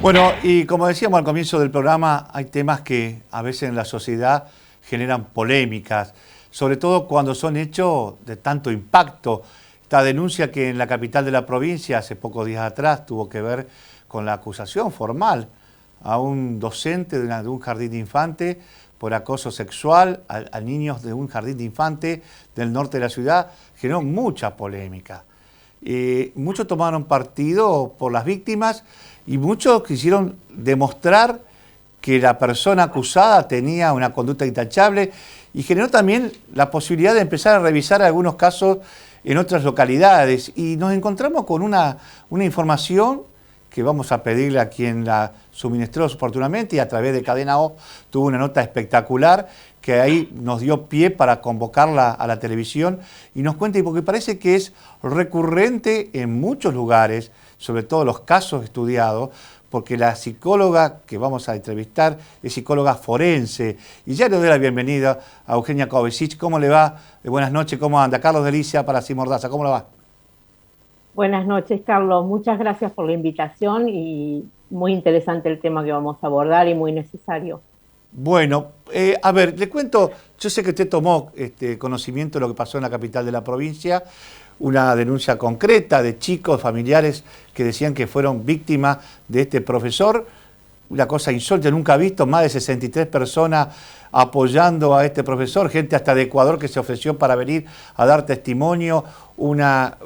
Bueno, y como decíamos al comienzo del programa, hay temas que a veces en la sociedad generan polémicas, sobre todo cuando son hechos de tanto impacto. Esta denuncia que en la capital de la provincia, hace pocos días atrás, tuvo que ver con la acusación formal a un docente de un jardín de infantes por acoso sexual a niños de un jardín de infantes del norte de la ciudad, generó mucha polémica. Muchos tomaron partido por las víctimas y muchos quisieron demostrar que la persona acusada tenía una conducta intachable y generó también la posibilidad de empezar a revisar algunos casos en otras localidades. Y nos encontramos con una información que vamos a pedirle a quien la suministró oportunamente y a través de Cadena O tuvo una nota espectacular que ahí nos dio pie para convocarla a la televisión y nos cuente, porque parece que es recurrente en muchos lugares, sobre todo los casos estudiados, porque la psicóloga que vamos a entrevistar es psicóloga forense. Y ya le doy la bienvenida a Eugenia Kovacic. ¿Cómo le va? Buenas noches, ¿cómo anda? Carlos Delicia para Simordaza, ¿cómo le va? Buenas noches, Carlos. Muchas gracias por la invitación y muy interesante el tema que vamos a abordar y muy necesario. Bueno, a ver, le cuento, yo sé que usted tomó conocimiento de lo que pasó en la capital de la provincia, una denuncia concreta de chicos, familiares que decían que fueron víctimas de este profesor, una cosa insólita, nunca visto, más de 63 personas apoyando a este profesor, gente hasta de Ecuador que se ofreció para venir a dar testimonio,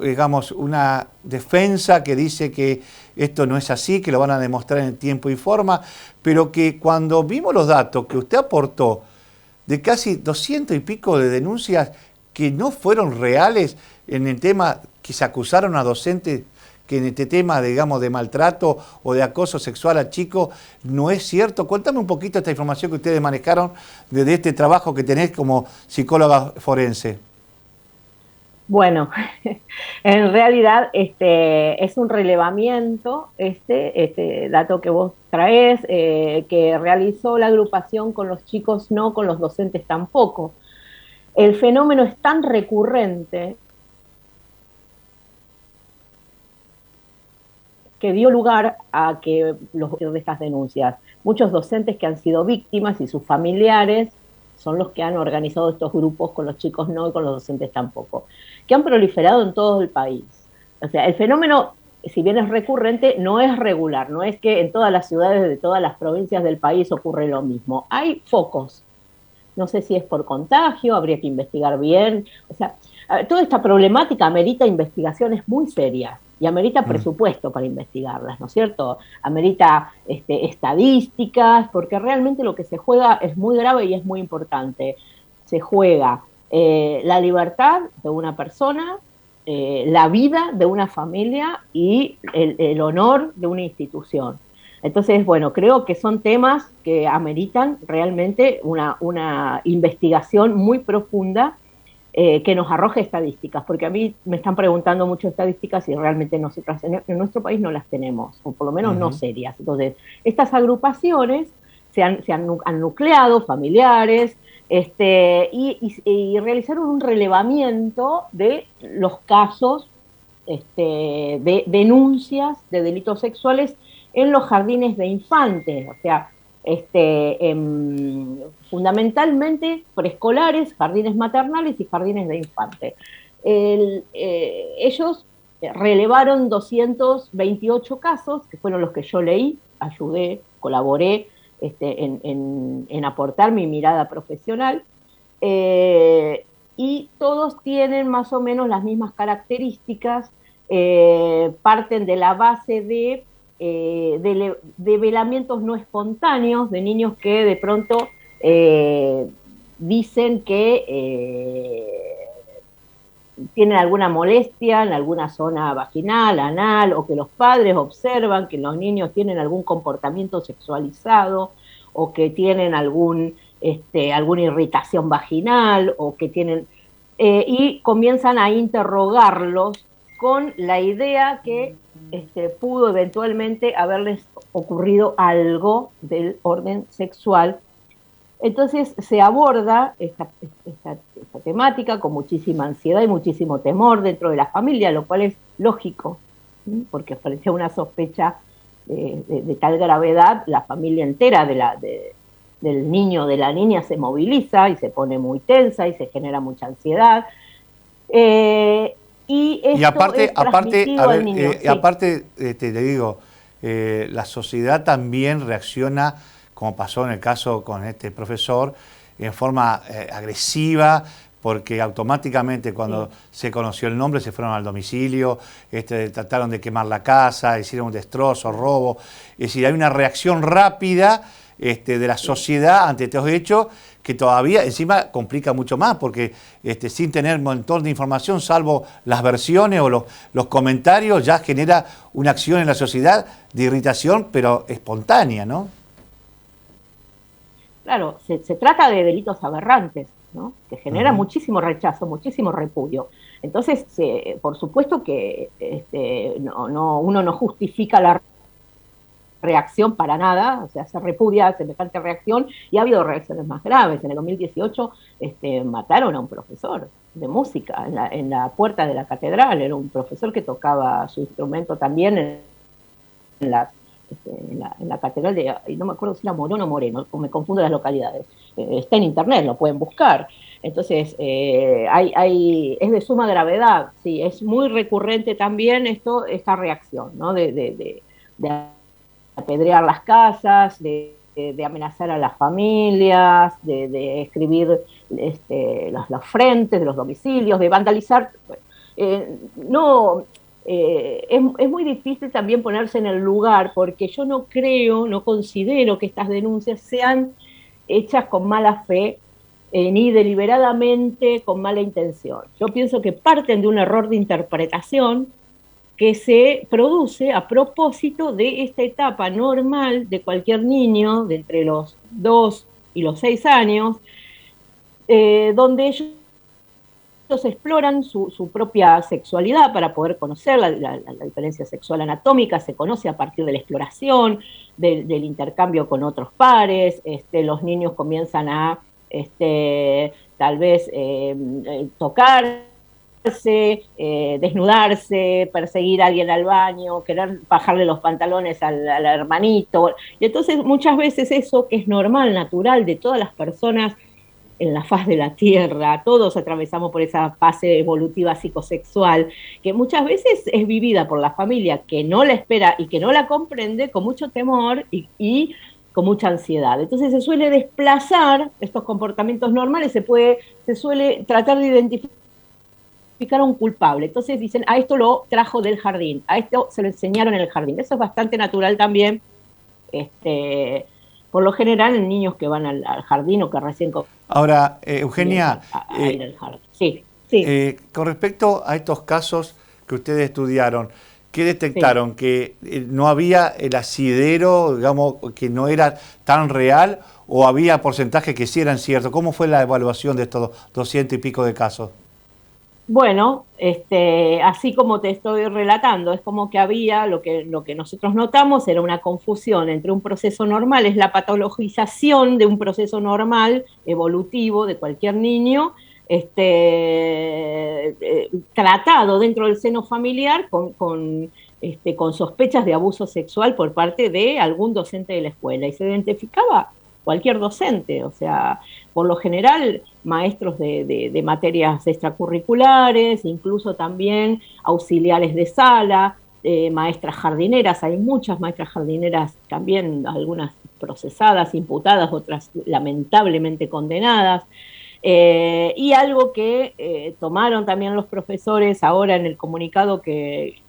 digamos, una defensa que dice que esto no es así, que lo van a demostrar en tiempo y forma, pero que cuando vimos los datos que usted aportó de casi 200 y pico de denuncias que no fueron reales en el tema que se acusaron a docentes, que en este tema, digamos, de maltrato o de acoso sexual a chicos no es cierto. Cuéntame un poquito esta información que ustedes manejaron de este trabajo que tenés como psicóloga forense. Bueno, en realidad es un relevamiento, este dato que vos traes, que realizó la agrupación con los chicos, no con los docentes tampoco. El fenómeno es tan recurrente que dio lugar a que de estas denuncias. Muchos docentes que han sido víctimas y sus familiares son los que han organizado estos grupos con los chicos no y con los docentes tampoco, que han proliferado en todo el país. O sea, el fenómeno, si bien es recurrente, no es regular, no es que en todas las ciudades de todas las provincias del país ocurre lo mismo. Hay focos. No sé si es por contagio, habría que investigar bien. O sea, toda esta problemática amerita investigaciones muy serias y amerita presupuesto para investigarlas, ¿no es cierto? Amerita estadísticas, porque realmente lo que se juega es muy grave y es muy importante. Se juega la libertad de una persona, la vida de una familia y el honor de una institución. Entonces, bueno, creo que son temas que ameritan realmente una investigación muy profunda que nos arroje estadísticas, porque a mí me están preguntando mucho estadísticas y realmente nosotras en nuestro país no las tenemos, o por lo menos no serias. Entonces, estas agrupaciones han nucleado, familiares, y realizaron un relevamiento de los casos de denuncias de delitos sexuales en los jardines de infantes, o sea, fundamentalmente preescolares, jardines maternales y jardines de infantes. Ellos relevaron 228 casos, que fueron los que yo leí, ayudé, colaboré en aportar mi mirada profesional, y todos tienen más o menos las mismas características, parten de la base de velamientos no espontáneos, de niños que de pronto dicen que tienen alguna molestia en alguna zona vaginal, anal, o que los padres observan que los niños tienen algún comportamiento sexualizado, o que tienen alguna irritación vaginal, o que tienen... y comienzan a interrogarlos con la idea que pudo eventualmente haberles ocurrido algo del orden sexual. Entonces se aborda esta temática con muchísima ansiedad y muchísimo temor dentro de la familia, lo cual es lógico, porque parecía una sospecha de tal gravedad, la familia entera del niño o de la niña se moviliza y se pone muy tensa y se genera mucha ansiedad. Y Y esto es aparte, a transmitido al ver, niño. Sí. aparte, le digo, la sociedad también reacciona, como pasó en el caso con este profesor, en forma agresiva, porque automáticamente cuando se conoció el nombre se fueron al domicilio, trataron de quemar la casa, hicieron un destrozo, robo. Es decir, hay una reacción rápida de la sociedad ante estos hechos que todavía encima complica mucho más, porque sin tener un montón de información, salvo las versiones o los comentarios, ya genera una acción en la sociedad de irritación, pero espontánea, ¿no? Claro, se trata de delitos aberrantes, ¿no? Que generan muchísimo rechazo, muchísimo repudio. Entonces, por supuesto que uno no justifica la reacción para nada, o sea, se repudia semejante reacción, y ha habido reacciones más graves. En el 2018 mataron a un profesor de música en la puerta de la catedral. Era un profesor que tocaba su instrumento también en la catedral de, no me acuerdo si era Morón o Moreno, me confundo las localidades. Está en internet, lo pueden buscar. Entonces, es de suma gravedad, sí, es muy recurrente también esta reacción, ¿no? De apedrear las casas, de amenazar a las familias, de escribir los frentes de los domicilios, de vandalizar. No, es muy difícil también ponerse en el lugar, porque yo no considero que estas denuncias sean hechas con mala fe, ni deliberadamente con mala intención. Yo pienso que parten de un error de interpretación que se produce a propósito de esta etapa normal de cualquier niño de entre los 2 y los 6 años, donde ellos exploran su propia sexualidad para poder conocer la diferencia sexual anatómica. Se conoce a partir de la exploración, del intercambio con otros pares. Los niños comienzan a tal vez tocar, desnudarse, perseguir a alguien al baño, querer bajarle los pantalones al hermanito. Y entonces muchas veces eso, que es normal, natural de todas las personas en la faz de la Tierra, todos atravesamos por esa fase evolutiva psicosexual, que muchas veces es vivida por la familia que no la espera y que no la comprende, con mucho temor y con mucha ansiedad. Entonces se suele desplazar estos comportamientos normales, se suele tratar de identificar a un culpable. Entonces dicen, a esto lo trajo del jardín, a esto se lo enseñaron en el jardín. Eso es bastante natural también, por lo general en niños que van al jardín o que recién... Ahora, Eugenia, a ir al jardín. Sí. Con respecto a estos casos que ustedes estudiaron, ¿qué detectaron? Sí. ¿Que no había el asidero, digamos, que no era tan real, o había porcentajes que sí eran ciertos? ¿Cómo fue la evaluación de estos 200 y pico de casos? Bueno, así como te estoy relatando, es como que había, lo que nosotros notamos era una confusión entre un proceso normal, es la patologización de un proceso normal, evolutivo, de cualquier niño, tratado dentro del seno familiar con sospechas de abuso sexual por parte de algún docente de la escuela, y se identificaba cualquier docente, o sea, por lo general maestros de materias extracurriculares, incluso también auxiliares de sala, maestras jardineras. Hay muchas maestras jardineras también, algunas procesadas, imputadas, otras lamentablemente condenadas. Y algo que tomaron también los profesores ahora en el comunicado que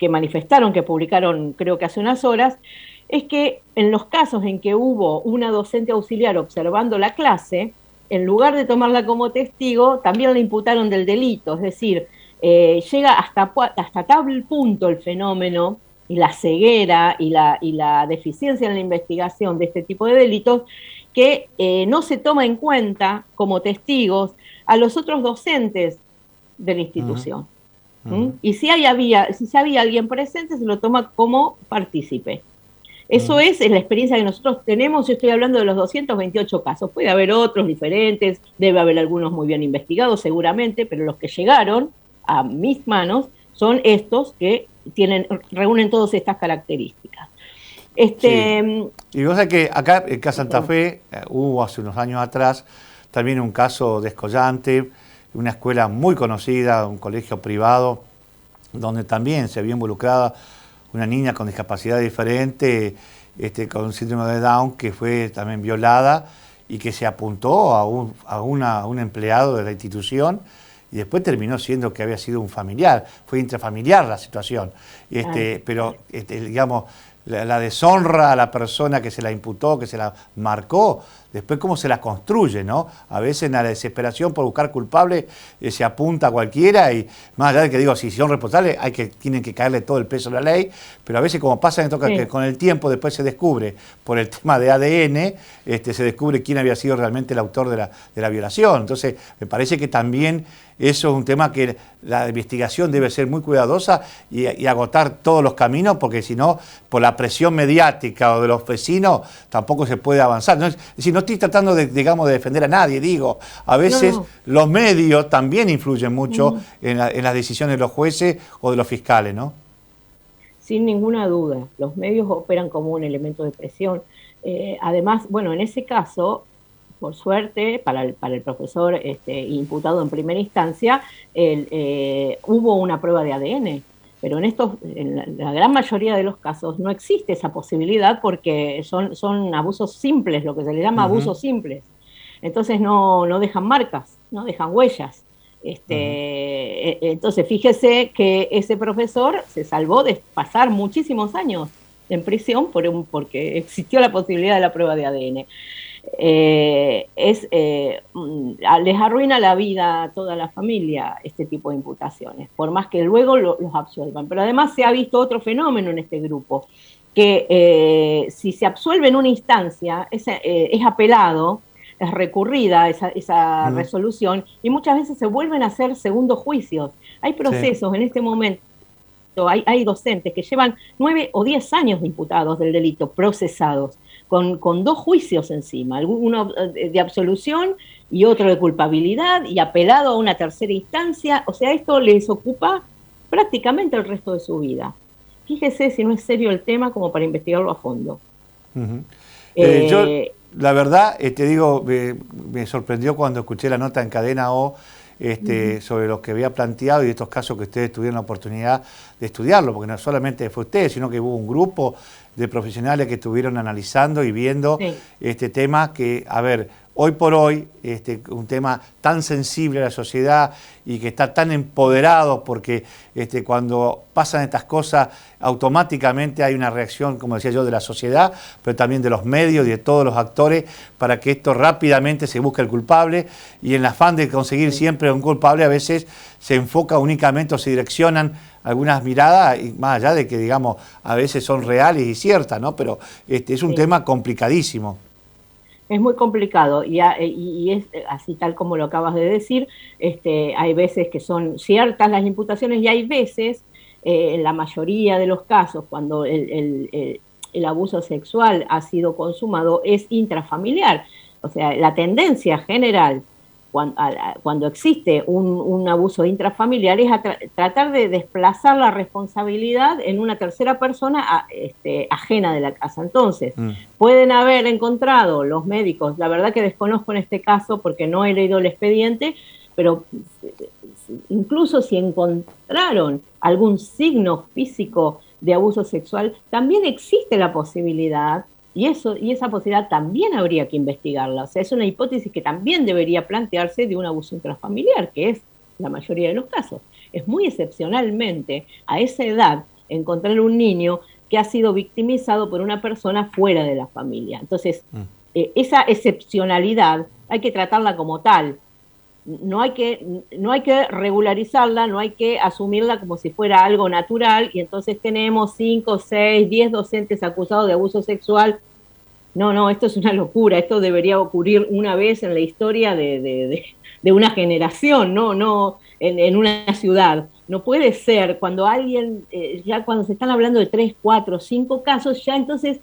manifestaron, que publicaron creo que hace unas horas, es que en los casos en que hubo una docente auxiliar observando la clase, en lugar de tomarla como testigo, también la imputaron del delito. Es decir, llega hasta tal punto el fenómeno y la ceguera y la deficiencia en la investigación de este tipo de delitos, que no se toma en cuenta como testigos a los otros docentes de la institución. Y si había alguien presente, se lo toma como partícipe. Eso es la experiencia que nosotros tenemos. Yo estoy hablando de los 228 casos. Puede haber otros diferentes, debe haber algunos muy bien investigados seguramente, pero los que llegaron a mis manos son estos que reúnen todas estas características. Sí. Y vos sabés que acá en Santa Fe hubo hace unos años atrás también un caso descollante, una escuela muy conocida, un colegio privado, donde también se vio involucrada una niña con discapacidad diferente, con síndrome de Down, que fue también violada y que se apuntó a un empleado de la institución y después terminó siendo que había sido un familiar, fue intrafamiliar la situación. Pero, digamos, la deshonra a la persona que se la imputó, que se la marcó, después cómo se la construye, ¿no? A veces en la desesperación por buscar culpable se apunta a cualquiera y más allá de que digo, si son responsables, tienen que caerle todo el peso de la ley, pero a veces como pasa en esto, que con el tiempo después se descubre, por el tema de ADN, se descubre quién había sido realmente el autor de la violación. Entonces, me parece que también eso es un tema que la investigación debe ser muy cuidadosa y agotar todos los caminos, porque si no, por la presión mediática o de los vecinos, tampoco se puede avanzar. ¿No? Es decir, no estoy tratando de defender a nadie, digo, a veces los medios también influyen mucho en las decisiones de los jueces o de los fiscales, ¿no? Sin ninguna duda, los medios operan como un elemento de presión. Además, bueno, en ese caso, por suerte, para el profesor imputado en primera instancia, hubo una prueba de ADN, pero en la gran mayoría de los casos no existe esa posibilidad porque son abusos simples, lo que se le llama abusos simples. Entonces no dejan marcas, no dejan huellas. Entonces, fíjese que ese profesor se salvó de pasar muchísimos años en prisión porque existió la posibilidad de la prueba de ADN. Les arruina la vida a toda la familia este tipo de imputaciones, por más que luego los absuelvan. Pero además se ha visto otro fenómeno en este grupo, que si se absuelve en una instancia, es apelado, es recurrida esa resolución, y muchas veces se vuelven a hacer segundos juicios. Hay procesos en este momento. Hay docentes que llevan 9 o 10 años imputados del delito, procesados, con 2 juicios encima, uno de absolución y otro de culpabilidad, y apelado a una tercera instancia. O sea, esto les ocupa prácticamente el resto de su vida. Fíjese si no es serio el tema como para investigarlo a fondo. Yo, la verdad, te digo, me sorprendió cuando escuché la nota en Cadena O, sobre lo que había planteado y estos casos que ustedes tuvieron la oportunidad de estudiarlo, porque no solamente fue usted, sino que hubo un grupo de profesionales que estuvieron analizando y viendo este tema que, a ver, hoy por hoy, un tema tan sensible a la sociedad y que está tan empoderado, porque cuando pasan estas cosas, automáticamente hay una reacción, como decía yo, de la sociedad, pero también de los medios y de todos los actores, para que esto rápidamente se busque el culpable, y en el afán de conseguir siempre un culpable, a veces se enfoca únicamente o se direccionan algunas miradas, y más allá de que, digamos, a veces son reales y ciertas, ¿no? Pero es un tema complicadísimo. Es muy complicado y es así tal como lo acabas de decir. Hay veces que son ciertas las imputaciones y hay veces, en la mayoría de los casos, cuando el abuso sexual ha sido consumado, es intrafamiliar. O sea, la tendencia general cuando existe un abuso intrafamiliar es tratar de desplazar la responsabilidad en una tercera persona ajena de la casa. Entonces, pueden haber encontrado los médicos, la verdad que desconozco en este caso porque no he leído el expediente, pero incluso si encontraron algún signo físico de abuso sexual, también existe la posibilidad, y esa posibilidad también habría que investigarla. O sea, es una hipótesis que también debería plantearse de un abuso intrafamiliar, que es la mayoría de los casos. Es muy excepcionalmente a esa edad encontrar un niño que ha sido victimizado por una persona fuera de la familia. Entonces, esa excepcionalidad hay que tratarla como tal. No hay que regularizarla, no hay que asumirla como si fuera algo natural, y entonces tenemos 5, 6, 10 docentes acusados de abuso sexual. No, esto es una locura, esto debería ocurrir una vez en la historia de una generación, no en una ciudad. No puede ser cuando alguien, ya cuando se están hablando de 3, 4, 5 casos, ya entonces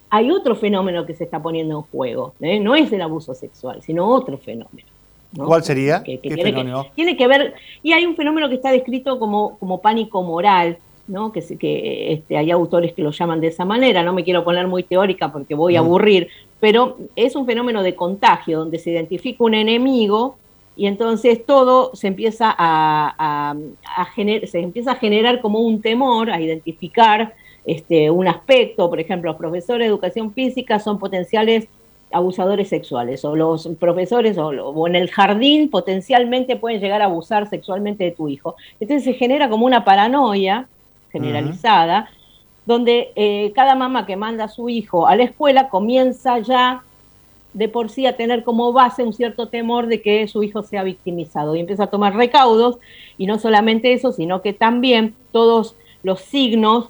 hay otro fenómeno que se está poniendo en juego, no es el abuso sexual, sino otro fenómeno. ¿no? ¿Cuál sería? Que ¿Qué fenómeno? tiene que ver, y hay un fenómeno que está descrito como pánico moral, ¿no? Hay autores que lo llaman de esa manera, no me quiero poner muy teórica porque voy a aburrir, pero es un fenómeno de contagio, donde se identifica un enemigo y entonces todo se empieza se empieza a generar como un temor, a identificar un aspecto. Por ejemplo, los profesores de educación física son potenciales abusadores sexuales, o los profesores o en el jardín potencialmente pueden llegar a abusar sexualmente de tu hijo. Entonces se genera como una paranoia generalizada, donde cada mamá que manda a su hijo a la escuela comienza ya de por sí a tener como base un cierto temor de que su hijo sea victimizado y empieza a tomar recaudos, y no solamente eso, sino que también todos los signos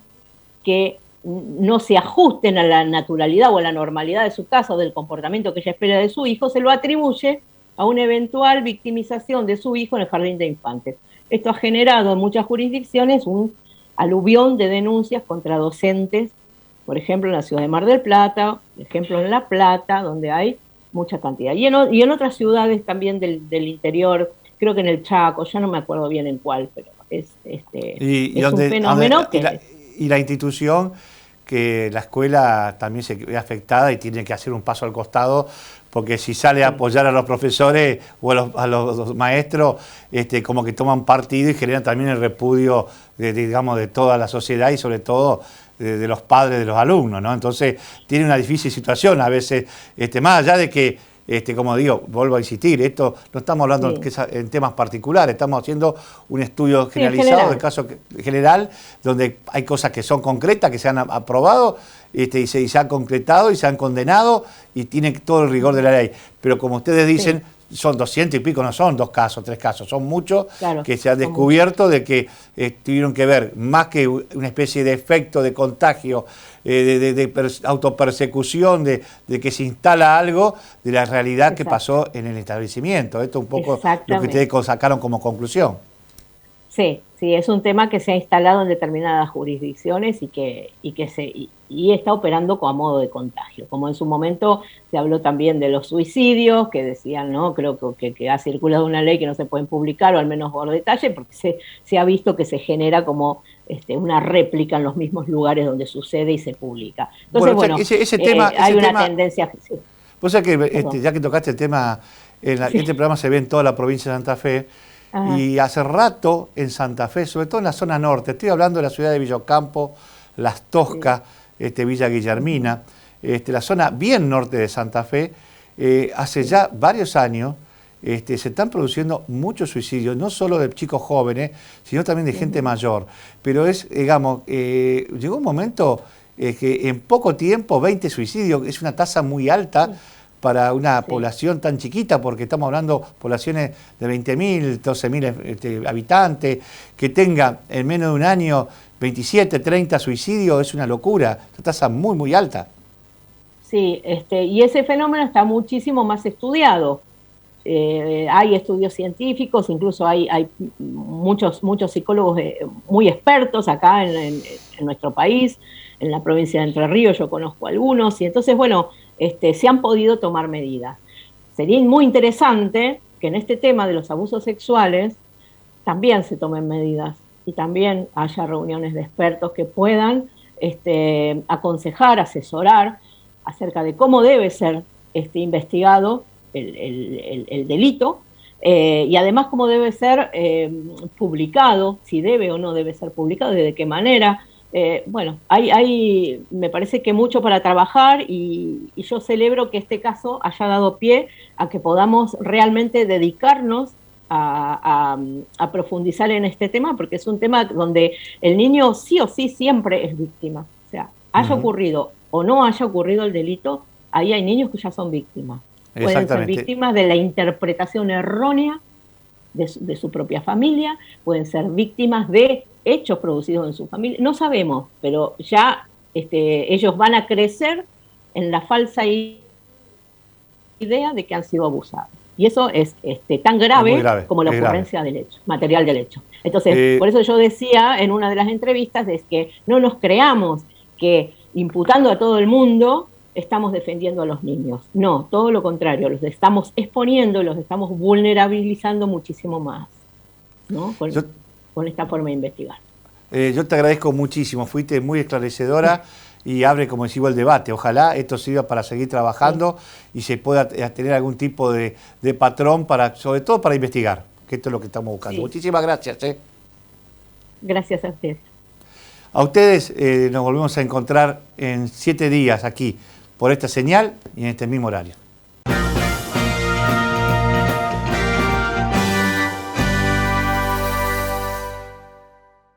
que no se ajusten a la naturalidad o a la normalidad de su casa o del comportamiento que ella espera de su hijo, se lo atribuye a una eventual victimización de su hijo en el jardín de infantes. Esto ha generado en muchas jurisdicciones un aluvión de denuncias contra docentes, por ejemplo en la ciudad de Mar del Plata, por ejemplo en La Plata, donde hay mucha cantidad. Y en otras ciudades también del interior, creo que en el Chaco, ya no me acuerdo bien en cuál, pero es un fenómeno que... Y la institución, que la escuela también se ve afectada y tiene que hacer un paso al costado, porque si sale a apoyar a los profesores o a los maestros, como que toman partido y generan también el repudio digamos, de toda la sociedad y sobre todo de los padres de los alumnos, ¿no? Entonces tiene una difícil situación a veces, más allá de que, como digo, vuelvo a insistir, esto no estamos hablando en temas particulares, estamos haciendo un estudio generalizado del caso general, donde hay cosas que son concretas, que se han aprobado y se han concretado y se han condenado y tiene todo el rigor de la ley. Pero como ustedes dicen, son 200 y pico, no son 2 casos, 3 casos, son muchos que se han descubierto de que tuvieron que ver, más que una especie de efecto de contagio, de autopersecución, de que se instala algo, de la realidad que pasó en el establecimiento. Esto es un poco lo que ustedes sacaron como conclusión. Sí, es un tema que se ha instalado en determinadas jurisdicciones y está operando como a modo de contagio. Como en su momento se habló también de los suicidios, que decían, ¿no? Creo que ha circulado una ley que no se pueden publicar, o al menos por detalle, porque se ha visto que se genera como una réplica en los mismos lugares donde sucede y se publica. Entonces, ese tema, hay una tendencia... Sí. Vos sabés que, ya que tocaste el tema, este programa se ve en toda la provincia de Santa Fe. Y hace rato en Santa Fe, sobre todo en la zona norte, estoy hablando de la ciudad de Villocampo, Las Toscas, Villa Guillermina, la zona bien norte de Santa Fe, hace ya varios años se están produciendo muchos suicidios, no solo de chicos jóvenes, sino también de gente mayor. Pero digamos, llegó un momento que en poco tiempo 20 suicidios, es una tasa muy alta para una población tan chiquita, porque estamos hablando de poblaciones de 20.000, 12.000 habitantes, que tengan en menos de un año 27, 30 suicidios, es una locura, una tasa muy, muy alta. Sí, y ese fenómeno está muchísimo más estudiado. Hay estudios científicos, incluso hay muchos psicólogos muy expertos acá en nuestro país, en la provincia de Entre Ríos yo conozco algunos, y entonces, bueno, se han podido tomar medidas. Sería muy interesante que en este tema de los abusos sexuales también se tomen medidas y también haya reuniones de expertos que puedan aconsejar, asesorar acerca de cómo debe ser investigado el delito, y además cómo debe ser publicado, si debe o no debe ser publicado, de qué manera. Bueno, hay me parece que mucho para trabajar, y yo celebro que este caso haya dado pie a que podamos realmente dedicarnos a profundizar en este tema, porque es un tema donde el niño sí o sí siempre es víctima. O sea, haya ocurrido o no haya ocurrido el delito, ahí hay niños que ya son víctimas. Pueden ser víctimas de la interpretación errónea de su propia familia, pueden ser víctimas de hechos producidos en su familia, no sabemos, pero ya ellos van a crecer en la falsa idea de que han sido abusados. Y eso es tan grave como la ocurrencia del hecho, material del hecho. Entonces, por eso yo decía en una de las entrevistas, es que no nos creamos que imputando a todo el mundo estamos defendiendo a los niños. No, todo lo contrario, los estamos exponiendo, los estamos vulnerabilizando muchísimo más, ¿no? Con esta forma de investigar. Yo te agradezco muchísimo, fuiste muy esclarecedora y abre, como decimos, el debate. Ojalá esto sirva para seguir trabajando y se pueda tener algún tipo de patrón, sobre todo para investigar, que esto es lo que estamos buscando. Muchísimas gracias. Gracias a ustedes. A ustedes nos volvemos a encontrar en 7 días aquí, por esta señal y en este mismo horario.